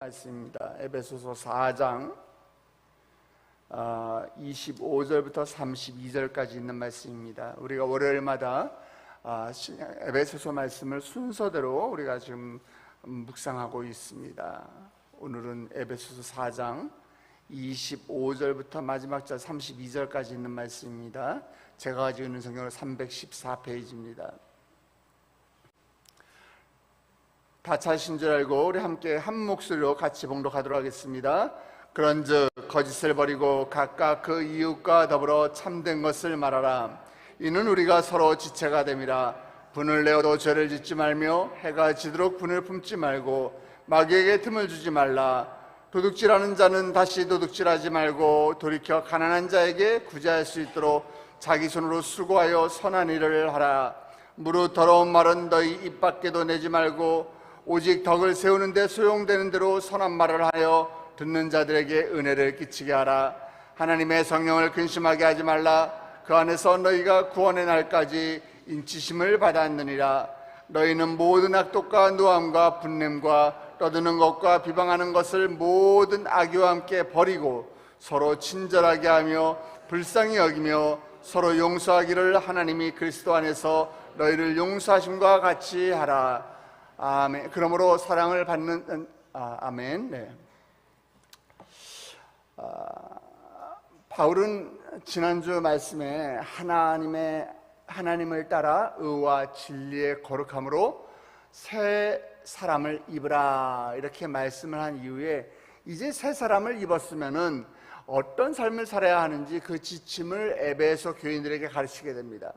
말씀입니다. 에베소서 4장 25절부터 32절까지 있는 말씀입니다. 우리가 월요일마다 에베소서 말씀을 순서대로 우리가 지금 묵상하고 있습니다. 오늘은 에베소서 4장 25절부터 마지막 절 32절까지 있는 말씀입니다. 제가 가지고 있는 성경은 314페이지입니다. 다 찾으신 줄 알고 우리 함께 한 목소리로 같이 봉독하도록 하겠습니다. 그런즉 거짓을 버리고 각각 그 이웃과 더불어 참된 것을 말하라. 이는 우리가 서로 지체가 됨이라. 분을 내어도 죄를 짓지 말며 해가 지도록 분을 품지 말고 마귀에게 틈을 주지 말라. 도둑질하는 자는 다시 도둑질하지 말고 돌이켜 가난한 자에게 구제할 수 있도록 자기 손으로 수고하여 선한 일을 하라. 무릇 더러운 말은 너희 입 밖에도 내지 말고 오직 덕을 세우는 데 소용되는 대로 선한 말을 하여 듣는 자들에게 은혜를 끼치게 하라. 하나님의 성령을 근심하게 하지 말라. 그 안에서 너희가 구원의 날까지 인치심을 받았느니라. 너희는 모든 악독과 노함과 분냄과 떠드는 것과 비방하는 것을 모든 악의와 함께 버리고 서로 친절하게 하며 불쌍히 여기며 서로 용서하기를 하나님이 그리스도 안에서 너희를 용서하심과 같이 하라. 아멘. 그러므로 사랑을 받는 아멘. 네. 바울은 지난주 말씀에 하나님을 따라 의와 진리의 거룩함으로 새 사람을 입으라 이렇게 말씀을 한 이후에 이제 새 사람을 입었으면은 어떤 삶을 살아야 하는지 그 지침을 에베소 교인들에게 가르치게 됩니다.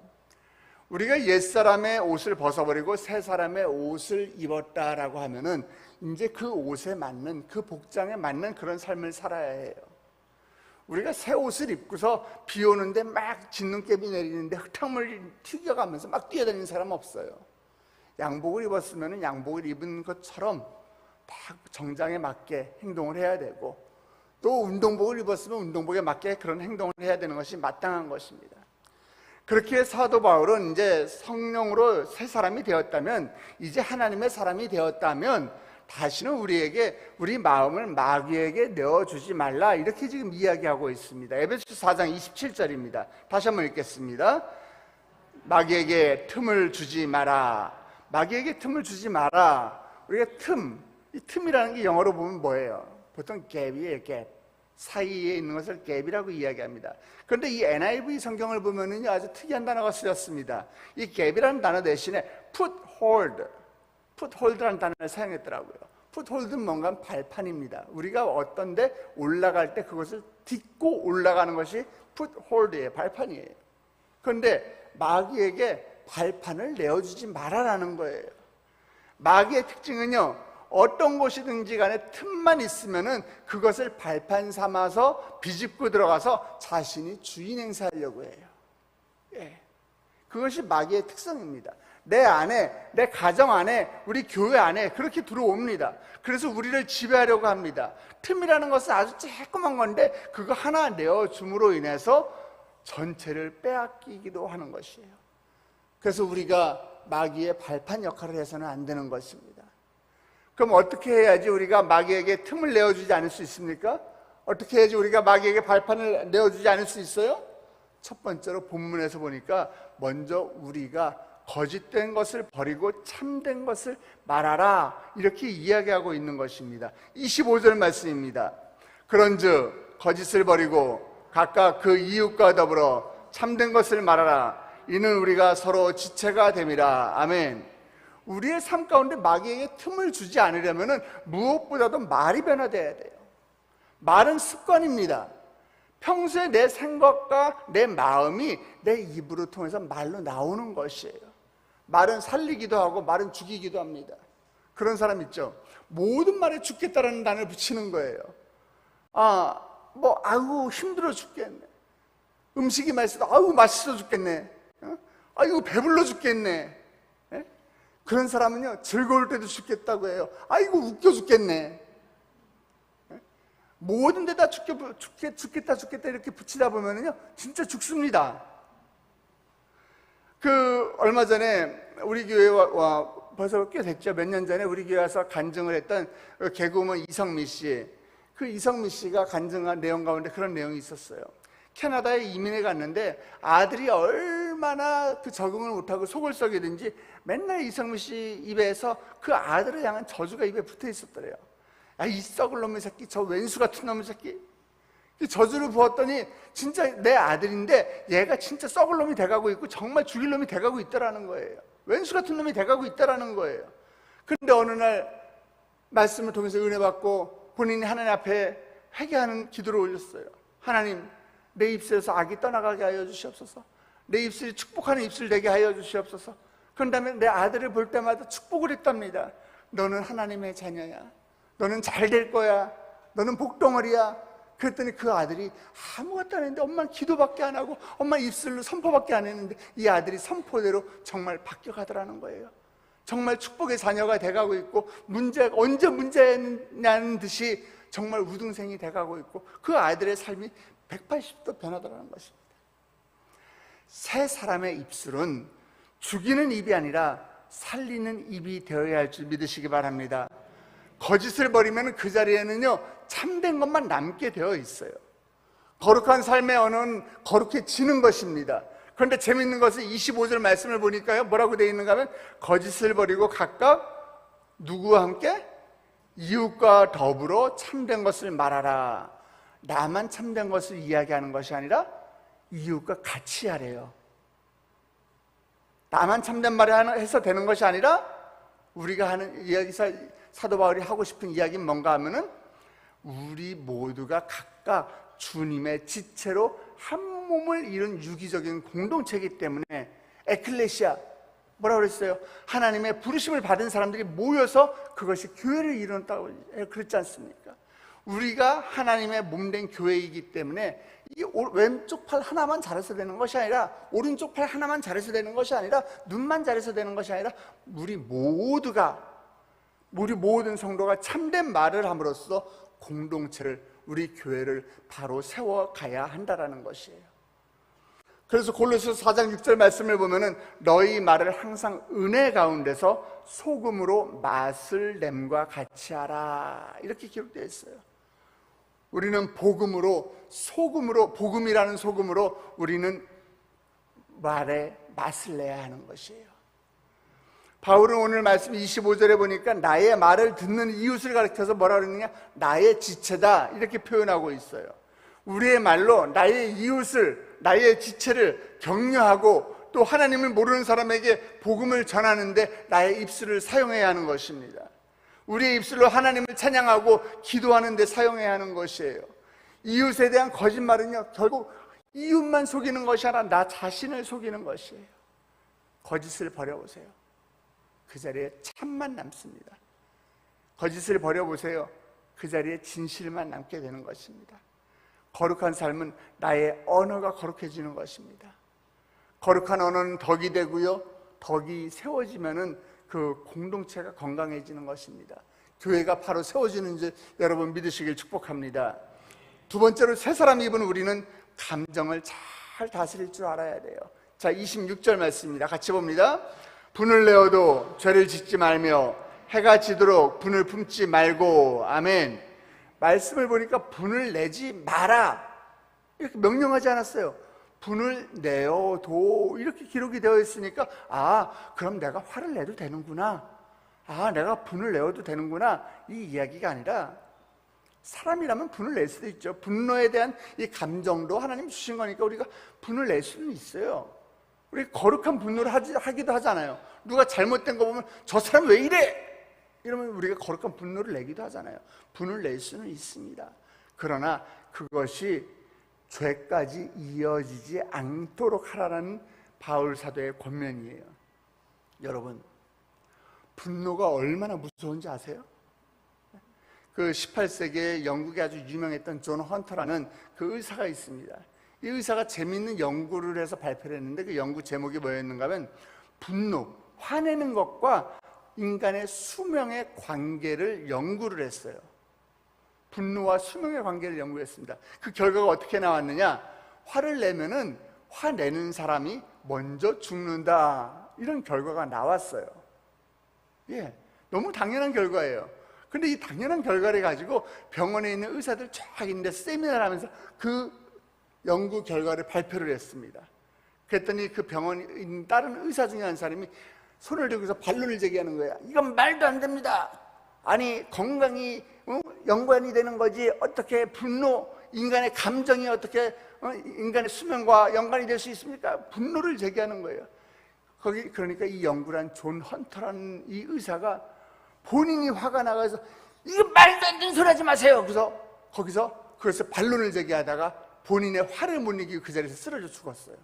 우리가 옛사람의 옷을 벗어버리고 새 사람의 옷을 입었다라고 하면은 이제 그 옷에 맞는, 그 복장에 맞는 그런 삶을 살아야 해요. 우리가 새 옷을 입고서 비 오는데 막 진눈깨비 내리는데 흙탕물 튀겨가면서 막 뛰어다니는 사람 없어요. 양복을 입었으면 양복을 입은 것처럼 딱 정장에 맞게 행동을 해야 되고, 또 운동복을 입었으면 운동복에 맞게 그런 행동을 해야 되는 것이 마땅한 것입니다. 그렇게 사도 바울은 이제 성령으로 새 사람이 되었다면, 이제 하나님의 사람이 되었다면 다시는 우리 마음을 마귀에게 내어주지 말라 이렇게 지금 이야기하고 있습니다. 에베소 4장 27절입니다. 다시 한번 읽겠습니다. 마귀에게 틈을 주지 마라. 마귀에게 틈을 주지 마라. 우리가 이 틈이라는 게 영어로 보면 뭐예요? 보통 갭이에요. 갭. 사이에 있는 것을 갭이라고 이야기합니다. 그런데 이 NIV 성경을 보면은 아주 특이한 단어가 쓰였습니다. 이 갭이라는 단어 대신에 풋홀드라는 단어를 사용했더라고요. 풋홀드는 뭔가 발판입니다. 우리가 어떤 데 올라갈 때 그것을 딛고 올라가는 것이 풋홀드예요. 발판이에요. 그런데 마귀에게 발판을 내어주지 말아라는 거예요. 마귀의 특징은요, 어떤 곳이든지 간에 틈만 있으면은 그것을 발판 삼아서 비집고 들어가서 자신이 주인 행사하려고 해요. 예. 그것이 마귀의 특성입니다. 내 안에, 내 가정 안에, 우리 교회 안에 그렇게 들어옵니다. 그래서 우리를 지배하려고 합니다. 틈이라는 것은 아주 조그만 건데 그거 하나 내어줌으로 인해서 전체를 빼앗기기도 하는 것이에요. 그래서 우리가 마귀의 발판 역할을 해서는 안 되는 것입니다. 그럼 어떻게 해야지 우리가 마귀에게 틈을 내어주지 않을 수 있습니까? 어떻게 해야지 우리가 마귀에게 발판을 내어주지 않을 수 있어요? 첫 번째로 본문에서 보니까 먼저 우리가 거짓된 것을 버리고 참된 것을 말하라 이렇게 이야기하고 있는 것입니다. 25절 말씀입니다. 그런즉 거짓을 버리고 각각 그 이웃과 더불어 참된 것을 말하라. 이는 우리가 서로 지체가 됨이라. 아멘. 우리의 삶 가운데 마귀에게 틈을 주지 않으려면 무엇보다도 말이 변화되어야 돼요. 말은 습관입니다. 평소에 내 생각과 내 마음이 내 입으로 통해서 말로 나오는 것이에요. 말은 살리기도 하고 말은 죽이기도 합니다. 그런 사람 있죠. 모든 말에 죽겠다라는 단어를 붙이는 거예요. 아유 힘들어 죽겠네. 음식이 맛있어. 아유 맛있어 죽겠네. 아이고 배불러 죽겠네. 그런 사람은요, 즐거울 때도 죽겠다고 해요. 아이고 웃겨 죽겠네. 모든 데다 죽겠다 이렇게 붙이다 보면요 진짜 죽습니다. 얼마 전에 우리 교회에 벌써 꽤 됐죠. 몇 년 전에 우리 교회 와서 간증을 했던 개그우먼 이성미 씨. 그 이성미 씨가 간증한 내용 가운데 그런 내용이 있었어요. 캐나다에 이민해 갔는데 아들이 얼마나 적응을 못하고 속을 썩이든지 맨날 이성미 씨 입에서 그 아들을 향한 저주가 입에 붙어 있었더래요. 야, 이 썩을 놈의 새끼, 저 왼수 같은 놈의 새끼. 저주를 부었더니 진짜 내 아들인데 얘가 진짜 썩을 놈이 돼가고 있고 정말 죽일 놈이 돼가고 있다라는 거예요. 왼수 같은 놈이 돼가고 있다라는 거예요. 그런데 어느 날 말씀을 통해서 은혜 받고 본인이 하나님 앞에 회개하는 기도를 올렸어요. 하나님, 내 입술에서 악이 떠나가게 하여 주시옵소서. 내 입술이 축복하는 입술 되게 하여 주시옵소서. 그런 다음에 내 아들을 볼 때마다 축복을 했답니다. 너는 하나님의 자녀야. 너는 잘 될 거야. 너는 복덩어리야. 그랬더니 그 아들이 아무것도 안 했는데, 엄마는 기도밖에 안 하고 엄마 입술로 선포밖에 안 했는데 이 아들이 선포대로 정말 바뀌어가더라는 거예요. 정말 축복의 자녀가 돼가고 있고, 언제 문제냐는 듯이 정말 우등생이 돼가고 있고, 그 아들의 삶이 180도 변하더라는 것입니다. 새 사람의 입술은 죽이는 입이 아니라 살리는 입이 되어야 할 줄 믿으시기 바랍니다. 거짓을 버리면 그 자리에는요, 참된 것만 남게 되어 있어요. 거룩한 삶의 언어는 거룩해지는 것입니다. 그런데 재밌는 것은 25절 말씀을 보니까요, 뭐라고 되어 있는가 하면, 거짓을 버리고 각각 누구와 함께? 이웃과 더불어 참된 것을 말하라. 나만 참된 것을 이야기하는 것이 아니라 이웃과 같이 하래요. 나만 참된 말을 해서 되는 것이 아니라 우리가 하는 이야기사 사도 바울이 하고 싶은 이야기는 뭔가 하면은, 우리 모두가 각각 주님의 지체로 한 몸을 이룬 유기적인 공동체이기 때문에, 에클레시아, 뭐라고 그랬어요? 하나님의 부르심을 받은 사람들이 모여서 그것이 교회를 이룬다고 그랬지 않습니까? 우리가 하나님의 몸된 교회이기 때문에 이 왼쪽 팔 하나만 잘해서 되는 것이 아니라, 오른쪽 팔 하나만 잘해서 되는 것이 아니라, 눈만 잘해서 되는 것이 아니라, 우리 모든 성도가 참된 말을 함으로써 공동체를, 우리 교회를 바로 세워가야 한다라는 것이에요. 그래서 골로새서 4장 6절 말씀을 보면은, 너희 말을 항상 은혜 가운데서 소금으로 맛을 냄과 같이 하라, 이렇게 기록되어 있어요. 우리는 복음이라는 소금으로 우리는 말에 맛을 내야 하는 것이에요. 바울은 오늘 말씀 25절에 보니까 나의 말을 듣는 이웃을 가리켜서 뭐라 그러느냐? 나의 지체다, 이렇게 표현하고 있어요. 우리의 말로 나의 이웃을, 나의 지체를 격려하고 또 하나님을 모르는 사람에게 복음을 전하는데 나의 입술을 사용해야 하는 것입니다. 우리의 입술로 하나님을 찬양하고 기도하는 데 사용해야 하는 것이에요. 이웃에 대한 거짓말은요, 결국 이웃만 속이는 것이 아니라 나 자신을 속이는 것이에요. 거짓을 버려보세요. 그 자리에 참만 남습니다. 거짓을 버려보세요. 그 자리에 진실만 남게 되는 것입니다. 거룩한 삶은 나의 언어가 거룩해지는 것입니다. 거룩한 언어는 덕이 되고요, 덕이 세워지면은 그 공동체가 건강해지는 것입니다. 교회가 바로 세워지는 줄 여러분 믿으시길 축복합니다. 두 번째로, 새 사람 입은 우리는 감정을 잘 다스릴 줄 알아야 돼요. 자, 26절 말씀입니다. 같이 봅니다. 분을 내어도 죄를 짓지 말며 해가 지도록 분을 품지 말고. 아멘. 말씀을 보니까 분을 내지 마라, 이렇게 명령하지 않았어요. 분을 내어도, 이렇게 기록이 되어 있으니까, 그럼 내가 화를 내도 되는구나, 내가 분을 내어도 되는구나, 이 이야기가 아니라, 사람이라면 분을 낼 수도 있죠. 분노에 대한 이 감정도 하나님 주신 거니까 우리가 분을 낼 수는 있어요. 우리 거룩한 분노를 하기도 하잖아요. 누가 잘못된 거 보면 저 사람 왜 이래? 이러면 우리가 거룩한 분노를 내기도 하잖아요. 분을 낼 수는 있습니다. 그러나 그것이 죄까지 이어지지 않도록 하라는 바울 사도의 권면이에요. 여러분, 분노가 얼마나 무서운지 아세요? 그 18세기에 영국에 아주 유명했던 존 헌터라는 그 의사가 있습니다. 이 의사가 재미있는 연구를 해서 발표를 했는데, 그 연구 제목이 뭐였는가 하면, 분노, 화내는 것과 인간의 수명의 관계를 연구를 했어요. 분노와 수명의 관계를 연구했습니다. 그 결과가 어떻게 나왔느냐? 화를 내면은 화내는 사람이 먼저 죽는다, 이런 결과가 나왔어요. 예, 너무 당연한 결과예요. 근데 이 당연한 결과를 가지고 병원에 있는 의사들 쫙 있는데 세미나를 하면서 그 연구 결과를 발표를 했습니다. 그랬더니 그 병원에 있는 다른 의사 중에 한 사람이 손을 들고서 반론을 제기하는 거야. 이건 말도 안 됩니다. 아니, 건강이 연관이 되는 거지 어떻게 분노, 인간의 감정이 어떻게 인간의 수명과 연관이 될 수 있습니까? 분노를 제기하는 거예요. 그러니까 이 연구를 존 헌터라는 이 의사가 본인이 화가 나가서 이거 말도 안 되는 소리 하지 마세요. 그래서 거기서 반론을 제기하다가 본인의 화를 못 이기고 그 자리에서 쓰러져 죽었어요.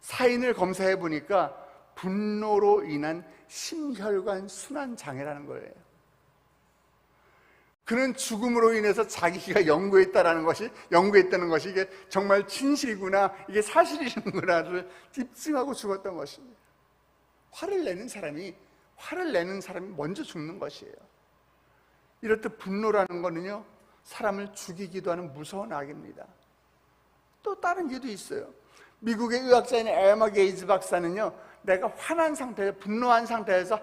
사인을 검사해 보니까 분노로 인한 심혈관 순환 장애라는 거예요. 그는 죽음으로 인해서 자기가 연구했다는 것이 이게 정말 진실구나, 이게 사실이구나를 입증하고 죽었던 것입니다. 화를 내는 사람이 먼저 죽는 것이에요. 이렇듯 분노라는 거는요, 사람을 죽이기도 하는 무서운 악입니다. 또 다른 게도 있어요. 미국의 의학자인 에마 게이즈 박사는요, 내가 화난 상태에서, 분노한 상태에서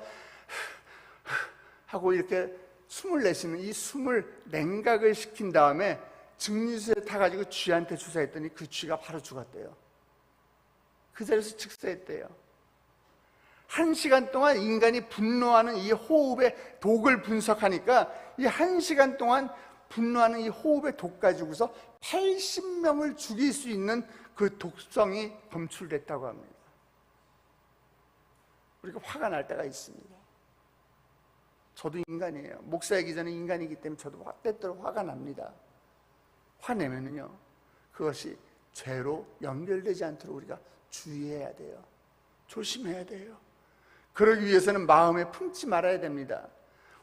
하고 이렇게 숨을 내쉬는 이 숨을 냉각을 시킨 다음에 증류수에 타가지고 쥐한테 주사했더니 그 쥐가 바로 죽었대요. 그 자리에서 즉사했대요. 1시간 동안 인간이 분노하는 이 호흡의 독을 분석하니까 이 1시간 동안 분노하는 이 호흡의 독 가지고서 80명을 죽일 수 있는 그 독성이 검출됐다고 합니다. 우리가 화가 날 때가 있습니다. 저도 인간이에요. 목사이기 전에 인간이기 때문에 저도 때때로 화가 납니다. 화내면은요, 그것이 죄로 연결되지 않도록 우리가 주의해야 돼요. 조심해야 돼요. 그러기 위해서는 마음에 품지 말아야 됩니다.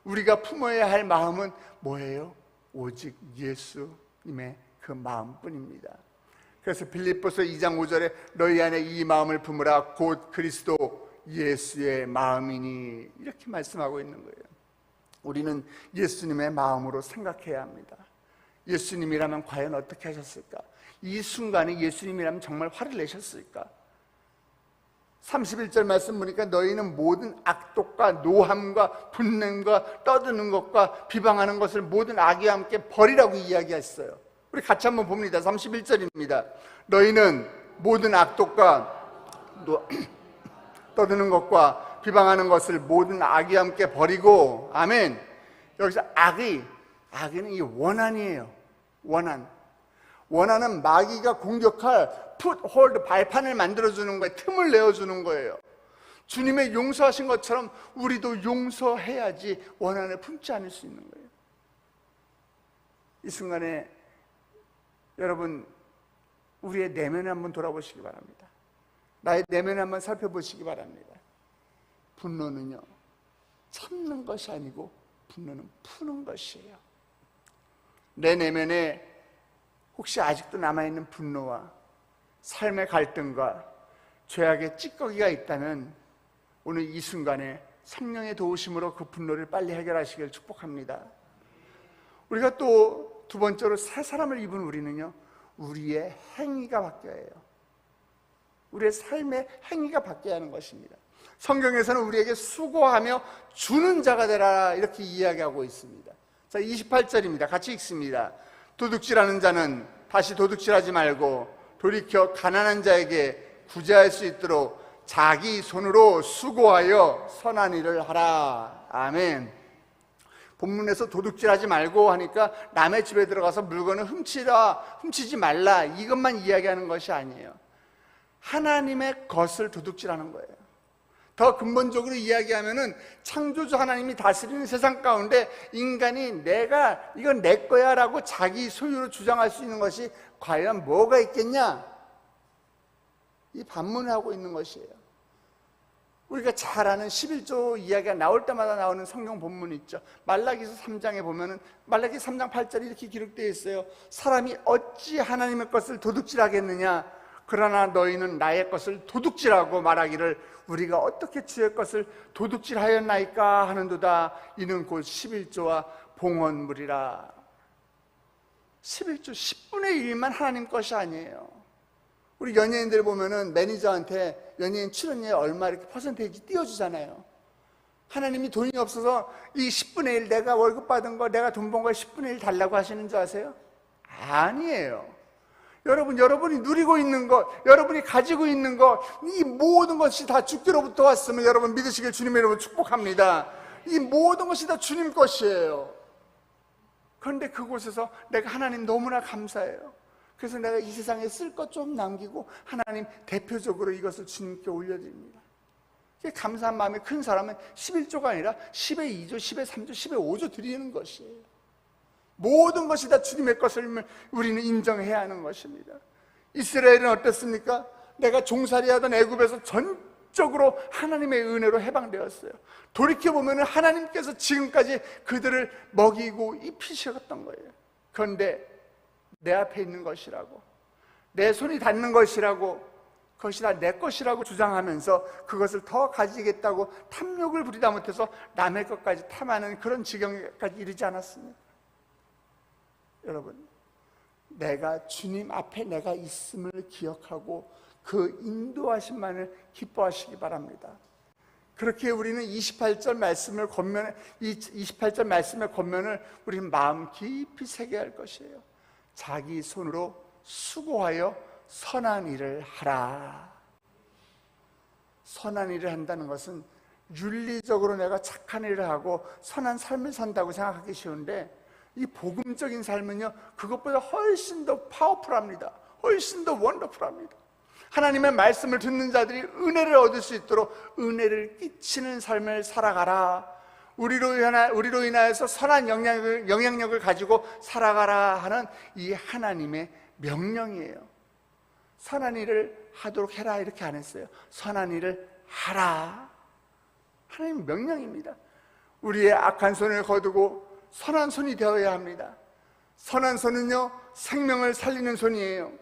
우리가 품어야 할 마음은 뭐예요? 오직 예수님의 그 마음뿐입니다. 그래서 빌립보서 2장 5절에 너희 안에 이 마음을 품으라 곧 그리스도 예수의 마음이니, 이렇게 말씀하고 있는 거예요. 우리는 예수님의 마음으로 생각해야 합니다. 예수님이라면 과연 어떻게 하셨을까? 이 순간에 예수님이라면 정말 화를 내셨을까? 31절 말씀 보니까 너희는 모든 악독과 노함과 분냄과 떠드는 것과 비방하는 것을 모든 악의와 함께 버리라고 이야기했어요. 우리 같이 한번 봅니다. 31절입니다. 너희는 모든 악독과 떠드는 것과 비방하는 것을 모든 악의와 함께 버리고, 아멘. 여기서 악의는 이 원한이에요. 원한은 마귀가 공격할 풋홀드, 발판을 만들어주는 거예요. 틈을 내어주는 거예요. 주님의 용서하신 것처럼 우리도 용서해야지 원한을 품지 않을 수 있는 거예요. 이 순간에 여러분, 우리의 내면을 한번 돌아보시기 바랍니다. 나의 내면을 한번 살펴보시기 바랍니다. 분노는요, 참는 것이 아니고 분노는 푸는 것이에요. 내 내면에 혹시 아직도 남아있는 분노와 삶의 갈등과 죄악의 찌꺼기가 있다면 오늘 이 순간에 성령의 도우심으로 그 분노를 빨리 해결하시길 축복합니다. 우리가 또 두 번째로 새 사람을 입은 우리는요, 우리의 행위가 바뀌어야 해요. 우리의 삶의 행위가 바뀌어야 하는 것입니다. 성경에서는 우리에게 수고하며 주는 자가 되라, 이렇게 이야기하고 있습니다. 자, 28절입니다. 같이 읽습니다. 도둑질하는 자는 다시 도둑질하지 말고 돌이켜 가난한 자에게 구제할 수 있도록 자기 손으로 수고하여 선한 일을 하라. 아멘. 본문에서 도둑질하지 말고 하니까 남의 집에 들어가서 물건을 훔치지 말라, 이것만 이야기하는 것이 아니에요. 하나님의 것을 도둑질하는 거예요. 더 근본적으로 이야기하면은 창조주 하나님이 다스리는 세상 가운데 인간이 내가 이건 내 거야 라고 자기 소유로 주장할 수 있는 것이 과연 뭐가 있겠냐? 이 반문을 하고 있는 것이에요. 우리가 잘 아는 11조 이야기가 나올 때마다 나오는 성경 본문이 있죠. 말라기서 3장에 보면은 말라기 3장 8절에 이렇게 기록되어 있어요. 사람이 어찌 하나님의 것을 도둑질하겠느냐? 그러나 너희는 나의 것을 도둑질하고 말하기를 우리가 어떻게 주의 것을 도둑질하였나이까 하는도다. 이는 곧 11조와 봉헌물이라. 11조 10분의 1만 하나님 것이 아니에요. 우리 연예인들 보면은 매니저한테 연예인 출연료에 얼마 이렇게 퍼센테이지 띄워주잖아요. 하나님이 돈이 없어서 이 10분의 1 내가 월급 받은 거, 내가 돈 번 거 10분의 1 달라고 하시는 줄 아세요? 아니에요. 여러분이 누리고 있는 것, 여러분이 가지고 있는 것, 이 모든 것이 다 주께로부터 왔으면 여러분 믿으시길 주님의 이름으로 축복합니다. 이 모든 것이 다 주님 것이에요. 그런데 그곳에서 내가 하나님 너무나 감사해요. 그래서 내가 이 세상에 쓸 것 좀 남기고 하나님 대표적으로 이것을 주님께 올려드립니다. 감사한 마음이 큰 사람은 11조가 아니라 10의 2조, 10의 3조, 10의 5조 드리는 것이에요. 모든 것이 다 주님의 것을 우리는 인정해야 하는 것입니다. 이스라엘은 어땠습니까? 내가 종살이하던 애굽에서 전적으로 하나님의 은혜로 해방되었어요. 돌이켜보면 하나님께서 지금까지 그들을 먹이고 입히셨던 거예요. 그런데 내 앞에 있는 것이라고, 내 손이 닿는 것이라고, 그것이 다 내 것이라고 주장하면서 그것을 더 가지겠다고 탐욕을 부리다 못해서 남의 것까지 탐하는 그런 지경까지 이르지 않았습니까? 여러분, 내가 주님 앞에 내가 있음을 기억하고 그 인도하심만을 기뻐하시기 바랍니다. 그렇게 우리는 28절 말씀을 권면에, 28절 말씀의 권면을 우리 마음 깊이 새겨야 할 것이에요. 자기 손으로 수고하여 선한 일을 하라. 선한 일을 한다는 것은 윤리적으로 내가 착한 일을 하고 선한 삶을 산다고 생각하기 쉬운데, 이 복음적인 삶은요, 그것보다 훨씬 더 파워풀합니다. 훨씬 더 원더풀합니다. 하나님의 말씀을 듣는 자들이 은혜를 얻을 수 있도록 은혜를 끼치는 삶을 살아가라. 우리로 인하여서 선한 영향력을 가지고 살아가라 하는 이 하나님의 명령이에요. 선한 일을 하도록 해라 이렇게 안 했어요. 선한 일을 하라. 하나님의 명령입니다. 우리의 악한 손을 거두고 선한 손이 되어야 합니다. 선한 손은요, 생명을 살리는 손이에요.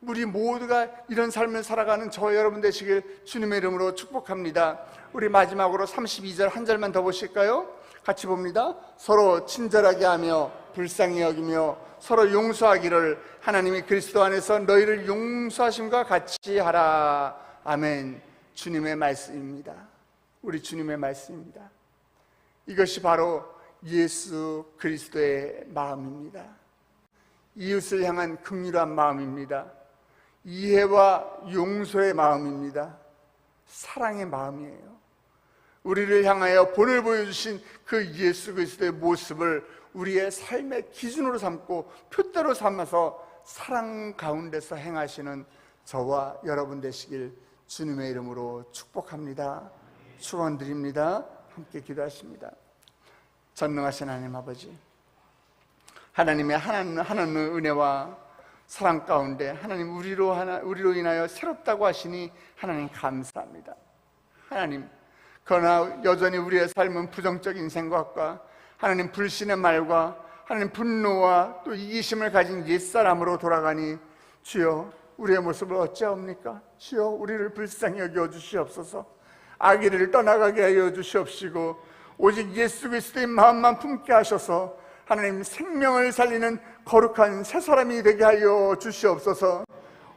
우리 모두가 이런 삶을 살아가는 저 여러분 되시길 주님의 이름으로 축복합니다. 우리 마지막으로 32절 한 절만 더 보실까요? 같이 봅니다. 서로 친절하게 하며 불쌍히 여기며 서로 용서하기를 하나님이 그리스도 안에서 너희를 용서하심과 같이 하라. 아멘. 주님의 말씀입니다. 우리 주님의 말씀입니다. 이것이 바로 예수 그리스도의 마음입니다. 이웃을 향한 긍휼한 마음입니다. 이해와 용서의 마음입니다. 사랑의 마음이에요. 우리를 향하여 본을 보여주신 그 예수 그리스도의 모습을 우리의 삶의 기준으로 삼고 표대로 삼아서 사랑 가운데서 행하시는 저와 여러분 되시길 주님의 이름으로 축복합니다. 축원드립니다. 함께 기도하십니다. 전능하신 하나님 아버지, 하나님의 하나님의 은혜와 사랑 가운데 하나님 우리로 인하여 새롭다고 하시니 하나님 감사합니다. 하나님, 그러나 여전히 우리의 삶은 부정적 인생각과 하나님 불신의 말과 하나님 분노와 또 이기심을 가진 옛사람으로 돌아가니 주여 우리의 모습을 어찌하옵니까? 주여 우리를 불쌍히 여겨 주시옵소서. 악의를 떠나가게 하여 주시옵시고 오직 예수 그리스도의 마음만 품게 하셔서 하나님 생명을 살리는 거룩한 새 사람이 되게 하여 주시옵소서.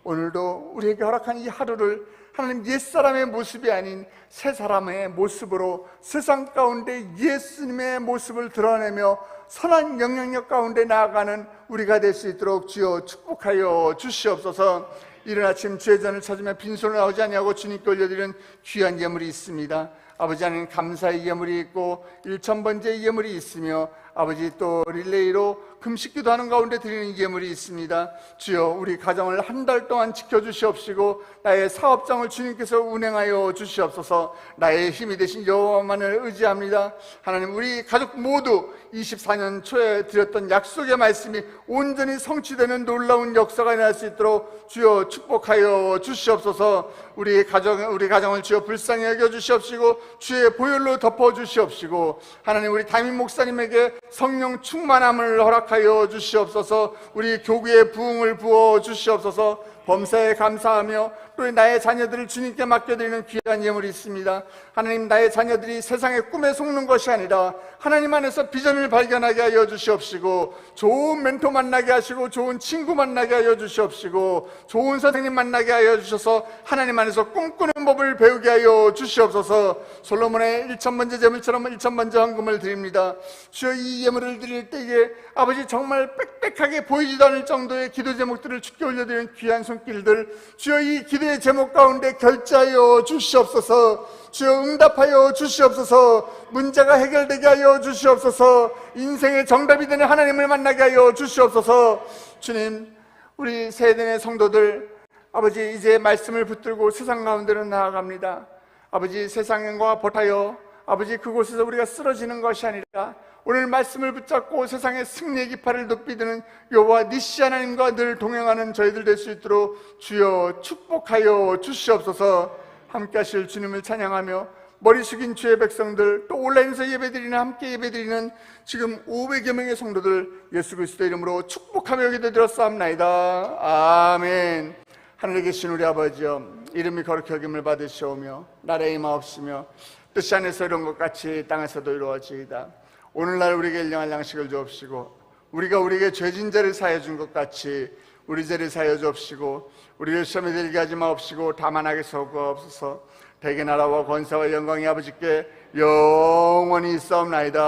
오늘도 우리에게 허락한 이 하루를 하나님 옛사람의 모습이 아닌 새 사람의 모습으로 세상 가운데 예수님의 모습을 드러내며 선한 영향력 가운데 나아가는 우리가 될 수 있도록 주여 축복하여 주시옵소서. 이른 아침 주의 전을 찾으며 빈손을 나오지 아니하고 주님께 올려드리는 귀한 예물이 있습니다. 아버지, 하나님 감사의 예물이 있고 1,000번째 예물이 있으며 아버지 또 릴레이로 금식기도 하는 가운데 드리는 예물이 있습니다. 주여 우리 가정을 한 달 동안 지켜주시옵시고 나의 사업장을 주님께서 운행하여 주시옵소서. 나의 힘이 되신 여호와만을 의지합니다. 하나님, 우리 가족 모두 24년 초에 드렸던 약속의 말씀이 온전히 성취되는 놀라운 역사가 날 수 있도록 주여 축복하여 주시옵소서. 우리 가정을 주여 불쌍히 여겨 주시옵시고 주의 보혈로 덮어 주시옵시고 하나님, 우리 담임 목사님에게 성령 충만함을 허락하여 주시옵소서. 우리 교구에 부흥을 부어 주시옵소서. 범사에 감사하며 또 나의 자녀들을 주님께 맡겨드리는 귀한 예물이 있습니다. 하나님, 나의 자녀들이 세상의 꿈에 속는 것이 아니라 하나님 안에서 비전을 발견하게 하여 주시옵시고, 좋은 멘토 만나게 하시고, 좋은 친구 만나게 하여 주시옵시고, 좋은 선생님 만나게 하여 주셔서 하나님 안에서 꿈꾸는 법을 배우게 하여 주시옵소서. 솔로몬의 1,000번째 제물처럼 1,000번째 헌금을 드립니다. 주여, 이 예물을 드릴 때에 아버지 정말 빽빽하게 보이지도 않을 정도의 기도 제목들을 주께 올려드리는 귀한 손길들, 주여 이 기도의 제목 가운데 결제하여 주시옵소서. 주여, 응답하여 주시옵소서. 문제가 해결되게 하여 주시옵소서. 인생의 정답이 되는 하나님을 만나게 하여 주시옵소서. 주님, 우리 세대의 성도들 아버지 이제 말씀을 붙들고 세상 가운데로 나아갑니다. 아버지, 세상과 버타여 아버지 그곳에서 우리가 쓰러지는 것이 아니라 오늘 말씀을 붙잡고 세상의 승리의 깃발을 높이 드는 여호와 니시 하나님과 늘 동행하는 저희들 될 수 있도록 주여 축복하여 주시옵소서. 함께 하실 주님을 찬양하며 머리 숙인 주의 백성들, 또 온라인에서 예배드리는 함께 예배드리는 지금 500여 명의 성도들 예수 그리스도 이름으로 축복하며 기도드렸사옵나이다. 아멘. 하늘에 계신 우리 아버지여, 이름이 거룩히 여김을 받으시오며 나라의 임하옵시며 뜻이 안에서 이룬 것 같이 땅에서도 이루어지이다. 오늘날 우리에게 일용할 양식을 주옵시고, 우리가 우리에게 죄진 자를 사하여 준 것 같이 우리 죄를 사하여 주옵시고, 우리를 시험에 들게 하지 마옵시고 다만 악에서 구하옵소서. 대개 나라와 권세와 영광이 아버지께 영원히 있사옵나이다.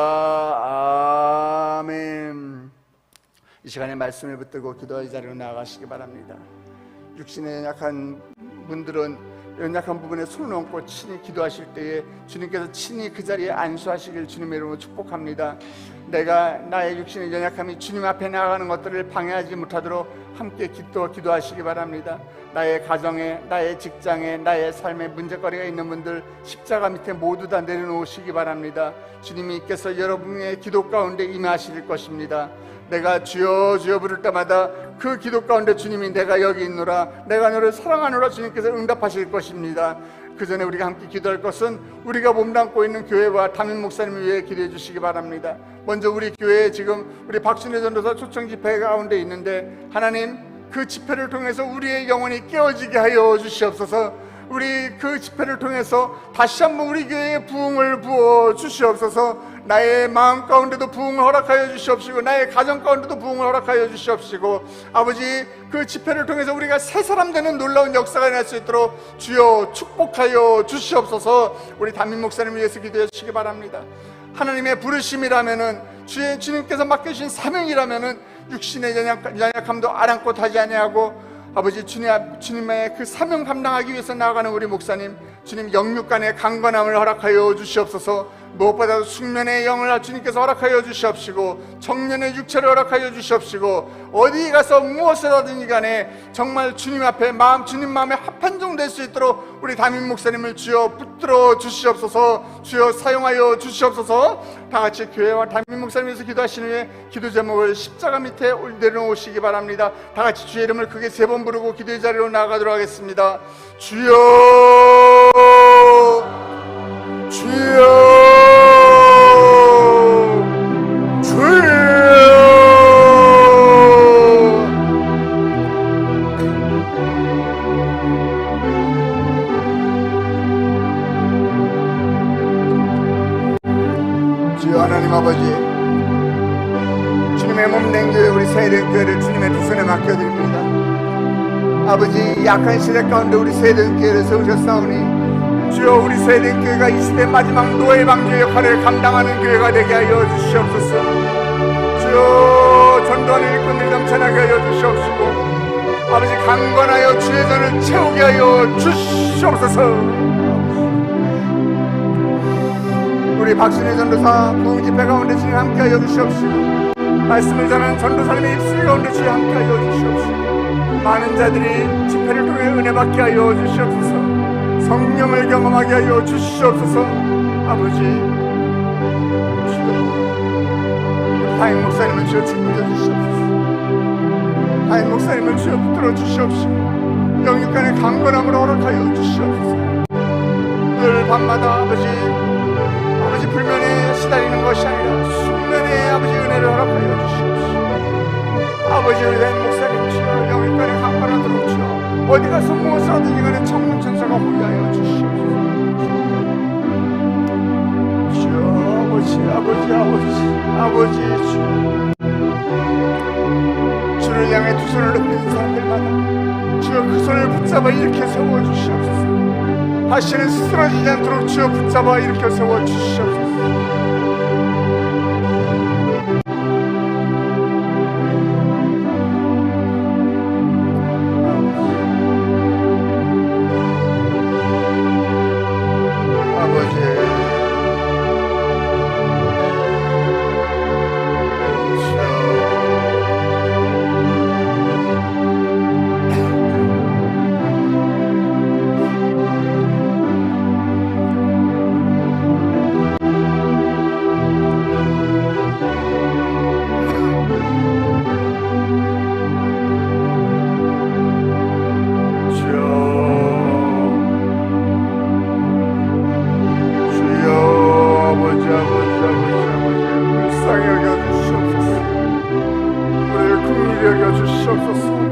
아멘. 이 시간에 말씀을 붙들고 기도할 자리로 나아가시기 바랍니다. 육신에 약한 분들은 연약한 부분에 손을 얹고 친히 기도하실 때에 주님께서 친히 그 자리에 안수하시길 주님의 이름으로 축복합니다. 내가 나의 육신의 연약함이 주님 앞에 나아가는 것들을 방해하지 못하도록 함께 기도하시기 바랍니다. 나의 가정에, 나의 직장에, 나의 삶에 문제거리가 있는 분들 십자가 밑에 모두 다 내려놓으시기 바랍니다. 주님께서 여러분의 기도 가운데 임하실 것입니다. 내가 주여 주여 부를 때마다 그 기도 가운데 주님이 내가 여기 있노라, 내가 너를 사랑하노라 주님께서 응답하실 것입니다. 그 전에 우리가 함께 기도할 것은 우리가 몸담고 있는 교회와 담임 목사님을 위해 기도해 주시기 바랍니다. 먼저 우리 교회에 지금 우리 박순애 전도사 초청 집회 가운데 있는데, 하나님 그 집회를 통해서 우리의 영혼이 깨어지게 하여 주시옵소서. 우리 그 집회를 통해서 다시 한번 우리 교회에 부흥을 부어 주시옵소서. 나의 마음 가운데도 부흥을 허락하여 주시옵시고, 나의 가정 가운데도 부흥을 허락하여 주시옵시고, 아버지 그 집회를 통해서 우리가 새 사람 되는 놀라운 역사가 날 수 있도록 주여 축복하여 주시옵소서. 우리 담임 목사님을 위해서 기도해 주시기 바랍니다. 하나님의 부르심이라면은, 주님께서 맡겨주신 사명이라면은 육신의 연약함도 아랑곳 하지 아니하고, 아버지 주님의 그 사명 감당하기 위해서 나아가는 우리 목사님, 주님 영육간의 강건함을 허락하여 주시옵소서. 무엇보다도 숙면의 영을 주님께서 허락하여 주시옵시고, 청년의 육체를 허락하여 주시옵시고, 어디 가서 무엇을 하든지 간에 정말 주님 앞에 주님 마음에 합한 종 될 수 있도록 우리 담임 목사님을 주여 붙들어 주시옵소서. 주여 사용하여 주시옵소서. 다 같이 교회와 담임 목사님에서 기도하시는 후에 기도 제목을 십자가 밑에 내려놓으시기 바랍니다. 다 같이 주의 이름을 크게 3번 부르고 기도의 자리로 나아가도록 하겠습니다. 주여 주여 주여 하나님 아버지, 주님의 몸된 교회 우리 세대교회를 주님의 두 손에 맡겨드립니다. 아버지, 약한 시대 가운데 우리 세대교회를 세우셨사오니 주여 우리 세대교회가 이 시대 마지막 노예 방주의 역할을 감당하는 교회가 되게 하여 주시옵소서. 주여 전도하는 일꾼들 넘쳐나게 하여 주시옵시고, 아버지 강건하여 주의 전을 채우게 하여 주시옵소서. 우리 박순애 전도사 부흥집회 가운데 주님 함께하여 주시옵시고, 말씀을 전하는 전도사님의 입술 가운데 주님 함께하여 주시옵시고, 많은 자들이 집회를 통해 은혜 받게 하여 주시옵소서. 성령을 경험하게 하여 주시옵소서. 아버지 주여 다인 목사님을 주여 책임져 주시옵소서. 다인 목사님을 주여 붙들어 주시옵시고, 영육간의 강건함을 허락하여 주시옵소서. 늘 밤마다 아버지 불면에 시달리는 것이 아니라 숙면에 아버지 은혜를 허락하여 주시옵시고, 아버지 우리 다인 목사님 주여 영육간의 강건함으로 주여 어디 가서 무엇을 하든지 간에 천군 천사가 호위하여 주시옵소서. 주여 아버지 주를 향해 두 손을 높이는 사람들마다 주여 그 손을 붙잡아 일으켜 세워 주시옵소서. 다시는 쓰러지지 않도록 주여 붙잡아 일으켜 세워 주시옵소서. 불쌍히 여겨주시옵소서. 우리를 긍휼히 여겨주시옵소서.